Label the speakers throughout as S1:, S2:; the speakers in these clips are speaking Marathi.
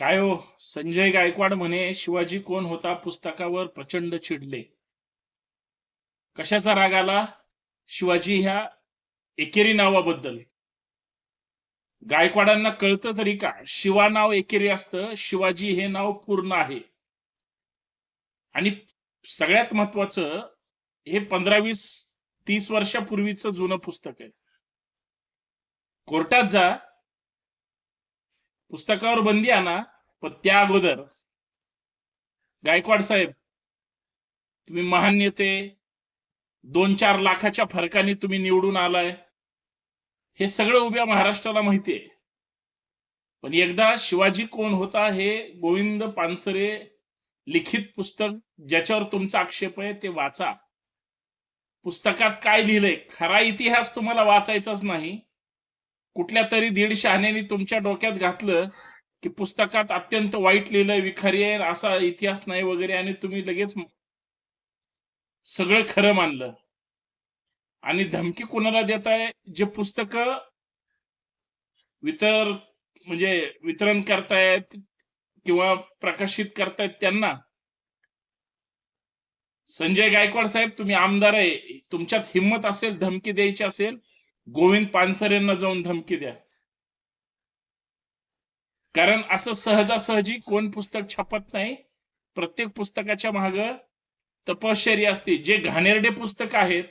S1: काय हो, संजय गायकवाड म्हणे शिवाजी कोण होता पुस्तकावर प्रचंड चिडले. कशाचा राग आला? शिवाजी ह्या एकेरी नावाबद्दल. गायकवाडांना कळतं तरी का? शिवा नाव एकेरी असतं, शिवाजी हे नाव पूर्ण आहे. आणि सगळ्यात महत्वाचं, हे 15-20-30 वर्षापूर्वीचं जुनं पुस्तक आहे. कोर्टात जा, पुस्तकावर बंदी आणा, पण त्या अगोदर गायकवाड साहेब, तुम्ही महान नेते, 2-4 लाखाच्या फरकाने तुम्ही निवडून आलाय, हे सगळं उभ्या महाराष्ट्राला माहिती आहे. पण एकदा शिवाजी कोण होता हे गोविंद पानसरे लिखित पुस्तक, ज्याच्यावर तुमचा आक्षेप आहे, ते वाचा. पुस्तकात काय लिहिलंय? खरा इतिहास तुम्हाला वाचायचाच नाही. कुठल्या तरी दीड शहाण्याने तुमच्या डोक्यात घातलं की पुस्तकात अत्यंत वाईट लिहिलंय, विखारी आहे, असा इतिहास नाही वगैरे, आणि तुम्ही लगेच सगळं खरं मानलं. आणि धमकी कुणाला देताय? जे पुस्तक वितरण करतायत किंवा प्रकाशित करतायत त्यांना. संजय गायकवाड साहेब, तुम्ही आमदार आहे, तुमच्यात हिंमत असेल धमकी द्यायची असेल, गोविंद पानसरेंना जाऊन धमकी द्या. कारण असं सहजासहजी कोण पुस्तक छापत नाही. प्रत्येक पुस्तकाच्या माग तपश्चर्या असते. जे घाणेरडे पुस्तक आहेत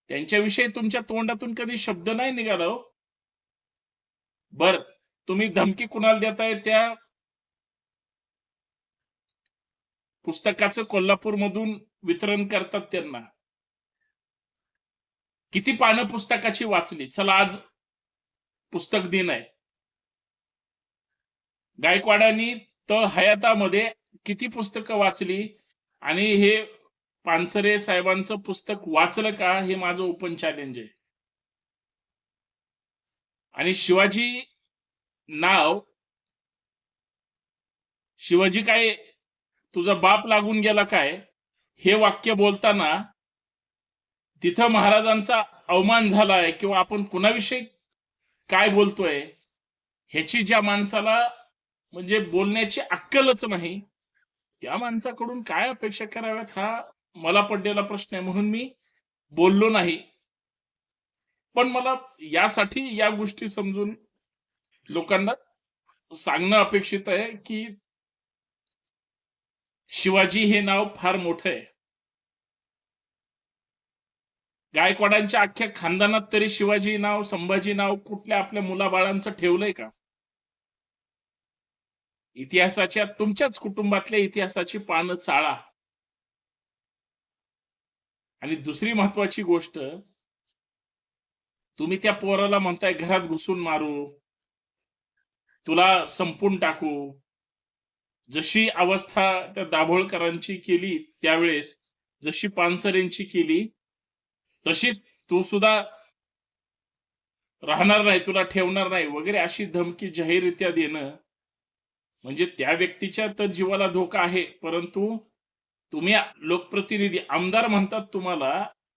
S1: त्यांच्याविषयी तुमच्या तोंडातून कधी शब्द नाही निघाला हो. बर, तुम्ही धमकी कुणाला देताय? त्या पुस्तकाचं कोल्हापूर मधून वितरण करतात त्यांना. किती पानं पुस्तकाची वाचली? चला, आज पुस्तक दिन आहे. गायकवाडांनी तर हयातामध्ये किती पुस्तकं वाचली, आणि हे पानसरे साहेबांचं पुस्तक वाचलं का, हे माझं ओपन चॅलेंज आहे. आणि शिवाजी नाव, शिवाजी काय तुझा बाप लागून गेला काय, हे वाक्य बोलताना तिथं महाराजांचा अवमान झालाय किंवा आपण कुणाविषयी काय बोलतोय ह्याची ज्या माणसाला म्हणजे बोलण्याची अक्कलच नाही, त्या माणसाकडून काय अपेक्षा कराव्यात, हा मला पडलेला प्रश्न आहे. म्हणून मी बोललो नाही. पण मला यासाठी या गोष्टी समजून लोकांना सांगणं अपेक्षित आहे की शिवाजी हे नाव फार मोठं आहे. गायकवाडांच्या अख्ख्या खानदानात तरी शिवाजी नाव, संभाजी नाव कुठल्या आपल्या मुलाबाळांचं ठेवलंय का? इतिहासाच्या, तुमच्याच कुटुंबातल्या इतिहासाची पानं चाळा. आणि दुसरी महत्वाची गोष्ट, तुम्ही त्या पोराला म्हणताय घरात घुसून मारू, तुला संपून टाकू. जशी अवस्था त्या दाभोळकरांची केली त्यावेळेस, जशी पानसरेंची केली, तशीच तू सुद्धा राहणार नाही, तुला ठेवणार नाही वगैरे, अशी धमकी जाहीररित्या देणं म्हणजे त्या व्यक्तीच्या तर जीवाला धोका आहे. परंतु तुम्ही लोकप्रतिनिधी, आमदार म्हणतात तुम्हाला,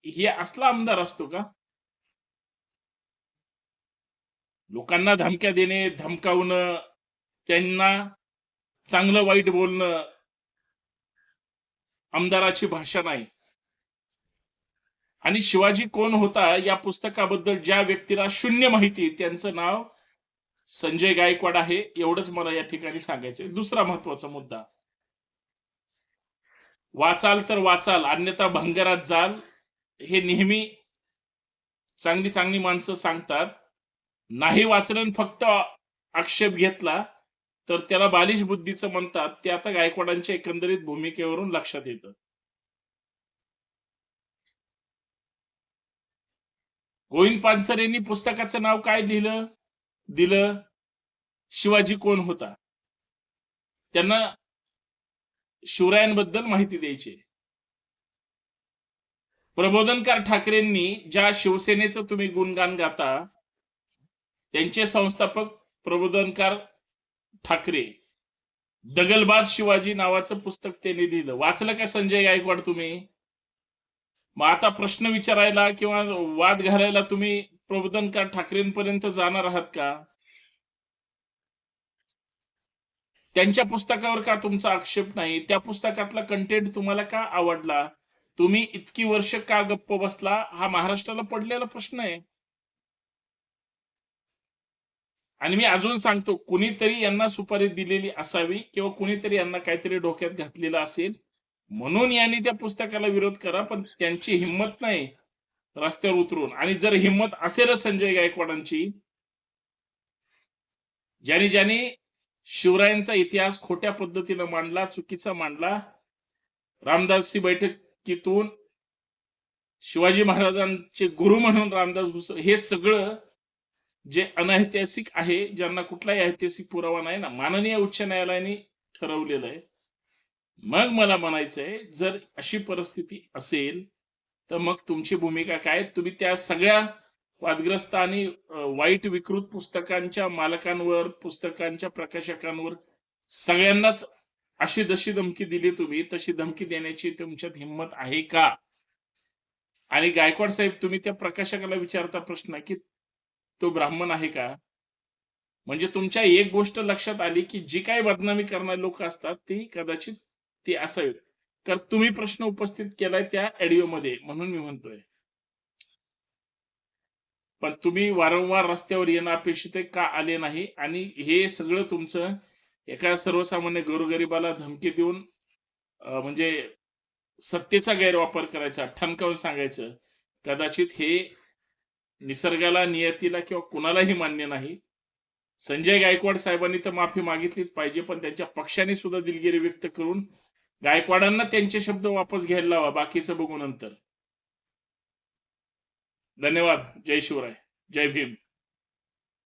S1: हे असला आमदार असतो का? लोकांना धमक्या देणे, धमकावणं, त्यांना चांगलं वाईट बोलणं आमदाराची भाषा नाही. आणि शिवाजी कोण होता या पुस्तकाबद्दल ज्या व्यक्तीला शून्य माहिती, त्यांचं नाव संजय गायकवाड आहे. एवढंच मला या ठिकाणी सांगायचंय. दुसरा महत्वाचा मुद्दा, वाचाल तर वाचाल, अन्यथा भंगारात जाल, हे नेहमी चांगली चांगली माणसं सांगतात. नाही वाचलं, फक्त आक्षेप घेतला, तर त्याला बालिश बुद्धीचं म्हणतात. ते आता गायकवाडांच्या एकंदरीत भूमिकेवरून लक्षात येतं. गोविंद पानसरेंनी पुस्तकाचं नाव काय दिलं? शिवाजी कोण होता. त्यांना शिवरायांबद्दल माहिती द्यायची. प्रबोधनकार ठाकरेंनी ज्या शिवसेनेचं तुम्ही गुणगान गाता, त्यांचे संस्थापक प्रबोधनकार ठाकरे, दगलबाज शिवाजी नावाचं पुस्तक त्यांनी लिहिलं. वाचलं का संजय गायकवाड तुम्ही? मग आता प्रश्न विचारायला किंवा वाद घालायला तुम्ही प्रबोधनकार ठाकरेंपर्यंत जाणार आहात का? त्यांच्या पुस्तकावर का तुमचा आक्षेप नाही? त्या पुस्तकातला कंटेंट तुम्हाला का आवडला? तुम्ही इतकी वर्ष का गप्प बसला? हा महाराष्ट्राला पडलेला प्रश्न आहे. आणि मी अजून सांगतो, कुणीतरी यांना सुपारी दिलेली असावी किंवा कुणीतरी यांना काहीतरी डोक्यात घातलेलं असेल म्हणून यांनी त्या पुस्तकाला विरोध करा, पण त्यांची हिंमत नाही रस्त्यावर उतरून. आणि जर हिंमत असेलच संजय गायकवाडांची, ज्याने शिवरायांचा इतिहास खोट्या पद्धतीनं मांडला, चुकीचा मांडला, रामदासी बैठकीतून शिवाजी महाराजांचे गुरु म्हणून रामदास घुसर, हे सगळं जे अनैतिहासिक आहे, ज्यांना कुठलाही ऐतिहासिक पुरावा नाही ना, माननीय उच्च न्यायालयाने ठरवलेलं आहे. मग मला म्हणायचंय, जर अशी परिस्थिती असेल तर मग तुमची भूमिका काय? तुम्ही त्या सगळ्या वादग्रस्त आणि वाईट विकृत पुस्तकांच्या मालकांवर, पुस्तकांच्या प्रकाशकांवर सगळ्यांनाच अशी जशी धमकी दिली तुम्ही, तशी धमकी देण्याची तुमच्यात हिंमत आहे का? आणि गायकवाड साहेब, तुम्ही त्या प्रकाशकाला विचारता प्रश्न की तो ब्राह्मण आहे का? म्हणजे तुमच्या एक गोष्ट लक्षात आली की जी काही बदनामी करणारी लोक असतात ती कदाचित ती असावीत. तर तुम्ही प्रश्न उपस्थित केलाय त्या ऑडिओ मध्ये, म्हणून मी म्हणतोय. पण तुम्ही वारंवार रस्त्यावर येणं अपेक्षित का आले नाही? आणि हे सगळं तुमचं एका सर्वसामान्य गोरगरिबाला धमकी देऊन म्हणजे सत्तेचा गैरवापर करायचा, ठणकावून सांगायचं, कदाचित हे निसर्गाला, नियतीला किंवा कुणालाही मान्य नाही. संजय गायकवाड साहेबांनी तर माफी मागितलीच पाहिजे, पण त्यांच्या पक्षाने सुद्धा दिलगिरी व्यक्त करून गायकवाडांना त्यांचे शब्द वापस घ्यायला लावा, बाकीचं बघू नंतर. धन्यवाद. जय शिवराय, जय भीम.